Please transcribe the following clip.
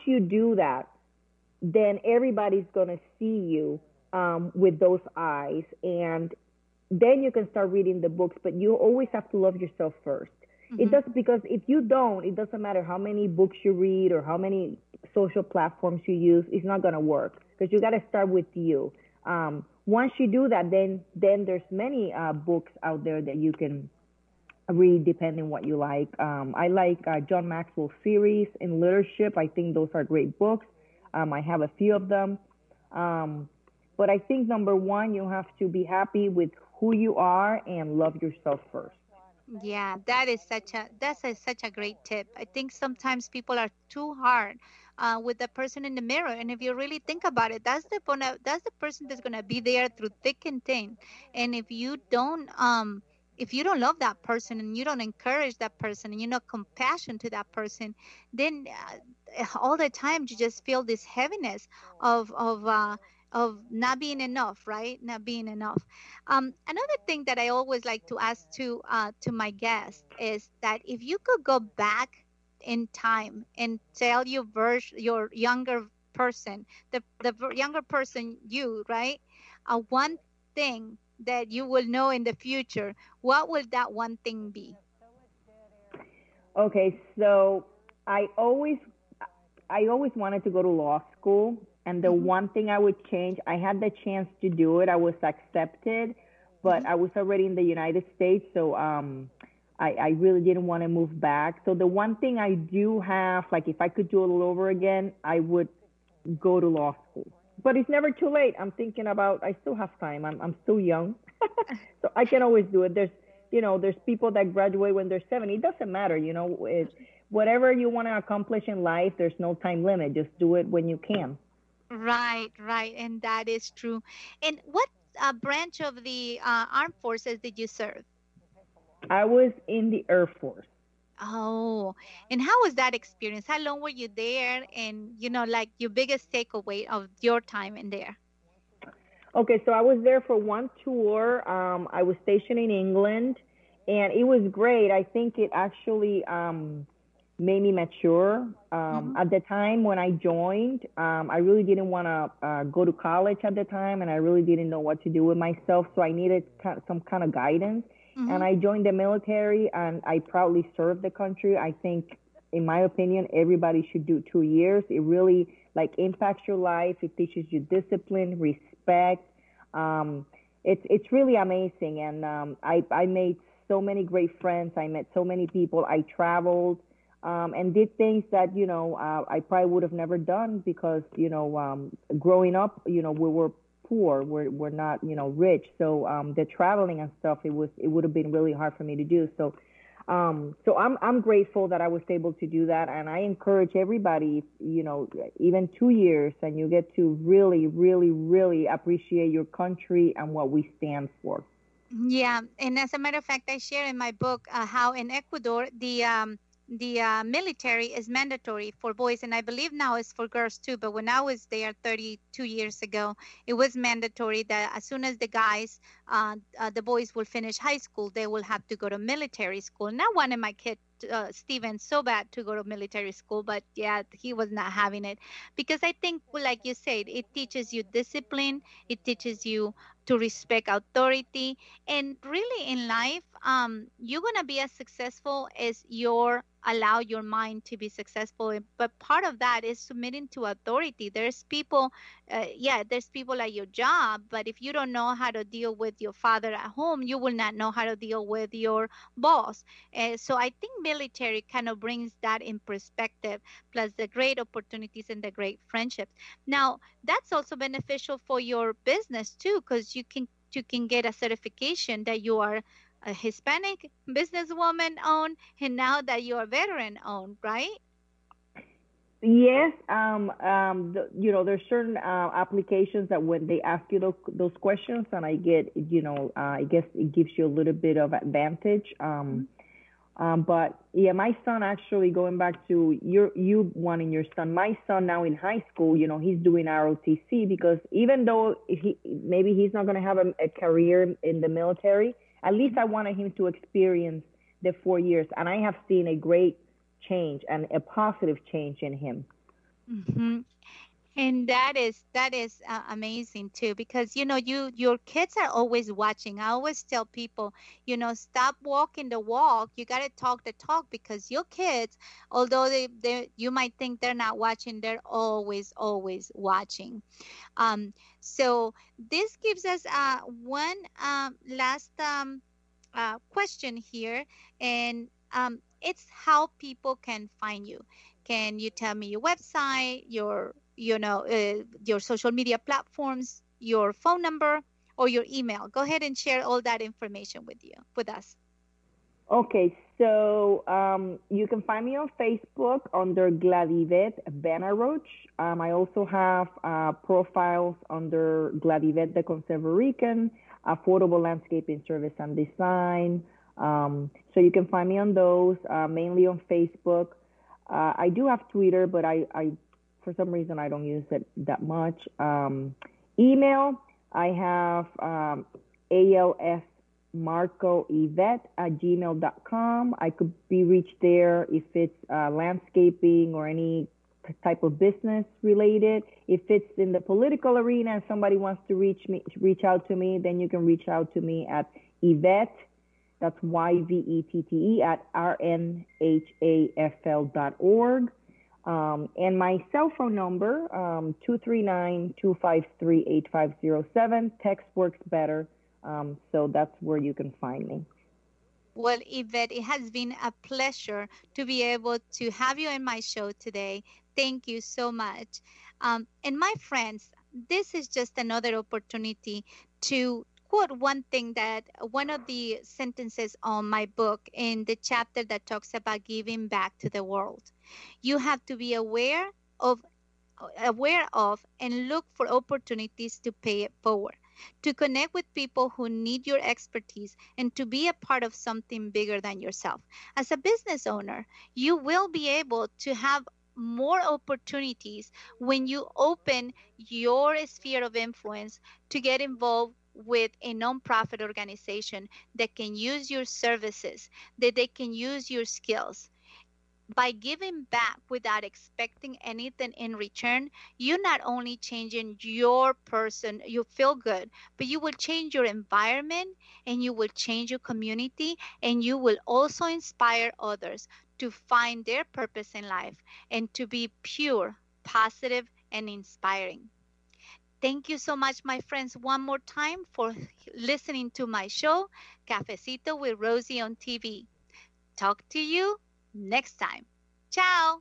you do that, then everybody's going to see you with those eyes. And then you can start reading the books, but you always have to love yourself first. It does, because if you don't, it doesn't matter how many books you read or how many social platforms you use, it's not going to work, because you got to start with you. Once you do that, then there's many books out there that you can read depending what you like. I like John Maxwell's series in leadership. I think those are great books. I have a few of them. But I think number one, you have to be happy with who you are and love yourself first. Yeah, that is such a great tip. I think sometimes people are too hard with the person in the mirror, and if you really think about it, that's the person that's gonna be there through thick and thin. And if you don't love that person and you don't encourage that person and you know compassion to that person, then all the time you just feel this heaviness of not being enough, right? Not being enough. Another thing that I always like to ask to my guests is that if you could go back in time and tell your younger person, the younger person, you, right? One thing that you will know in the future, what will that one thing be? Okay, so I always I always wanted to go to law school, and the Hmm. one thing I would change, I had the chance to do it. I was accepted, but Hmm. I was already in the United States, so I really didn't want to move back. So the one thing I do have, like if I could do it all over again, I would go to law school. But it's never too late. I'm thinking about, I still have time. I'm still young. So I can always do it. There's people that graduate when they're 70. It doesn't matter, whatever you want to accomplish in life, there's no time limit. Just do it when you can. Right, right, and that is true. And what branch of the armed forces did you serve? I was in the Air Force. Oh, and how was that experience? How long were you there? And like your biggest takeaway of your time in there? Okay, so I was there for one tour. I was stationed in England, and it was great. I think it actually made me mature. Hmm. At the time when I joined, I really didn't want to go to college at the time, and I really didn't know what to do with myself. So I needed some kind of guidance. And Hmm. I joined the military, and I proudly served the country. I think, in my opinion, everybody should do 2 years. It really like impacts your life. It teaches you discipline, respect. Um, it's really amazing, and I made so many great friends. I met so many people. I traveled and did things that I probably would have never done, because growing up, we were poor. We're not rich. So the traveling and stuff, it would have been really hard for me to do. So I'm grateful that I was able to do that, and I encourage everybody, even 2 years, and you get to really, really, really appreciate your country and what we stand for. Yeah, and as a matter of fact, I share in my book how in Ecuador the military is mandatory for boys, and I believe now it's for girls too. But when I was there 32 years ago, it was mandatory that as soon as the boys will finish high school, they will have to go to military school. And I wanted my kid. Steven so bad to go to military school, but yeah, he was not having it because I think, well, like you said, it teaches you discipline, it teaches you to respect authority, and really in life you're going to be as successful as your allow your mind to be successful. But part of that is submitting to authority. There's people at your job, but if you don't know how to deal with your father at home, you will not know how to deal with your boss. So I think military kind of brings that in perspective, plus the great opportunities and the great friendships. Now that's also beneficial for your business too, because you can get a certification that you are a Hispanic businesswoman owned, and now that you are veteran owned, right? Yes, there's certain applications that when they ask you those questions, and I get, I guess it gives you a little bit of advantage. Mhm. But yeah, my son, actually, going back to you wanting your son, my son now in high school, he's doing ROTC, because even though maybe he's not going to have a career in the military, at least I wanted him to experience the 4 years, and I have seen a great change and a positive change in him. Hmm. And that is amazing too, because your kids are always watching. I always tell people, stop walking the walk. You got to talk the talk, because your kids, although they you might think they're not watching, they're always watching. Um, so this gives us one last question here, and it's how people can find you. Can you tell me your website, your social media platforms, your phone number, or your email? Go ahead and share all that information with us. Okay, so you can find me on Facebook under Yvette Benarroch. I also have profiles under Yvette the Conservarican, Affordable Landscaping Service and Design. So you can find me on those, mainly on Facebook. I do have Twitter, but I for some reason I don't use it that much. Email, I have ALS Marco Yvette at gmail.com. I could be reached there if it's landscaping or any type of business related. If it's in the political arena and somebody wants to reach out to me, then you can reach out to me at Yvette, that's YVETTE, at rnhafl.org. And my cell phone number, 239-253-8507. Text works better. So that's where you can find me. Well, Yvette, it has been a pleasure to be able to have you in my show today. Thank you so much. And my friends, this is just another opportunity to quote one of the sentences on my book in the chapter that talks about giving back to the world. You have to be of aware of and look for opportunities to pay it forward, to connect with people who need your expertise, and to be a part of something bigger than yourself. As a business owner, you will be able to have more opportunities when you open your sphere of influence to get involved with a nonprofit organization that can use your services, that they can use your skills. By giving back without expecting anything in return, you not only changing your person, you feel good, but you will change your environment, and you will change your community, and you will also inspire others to find their purpose in life and to be pure, positive, and inspiring. Thank you so much, my friends, one more time for listening to my show, Cafecito with Rosie on TV. Talk to you next time. Ciao.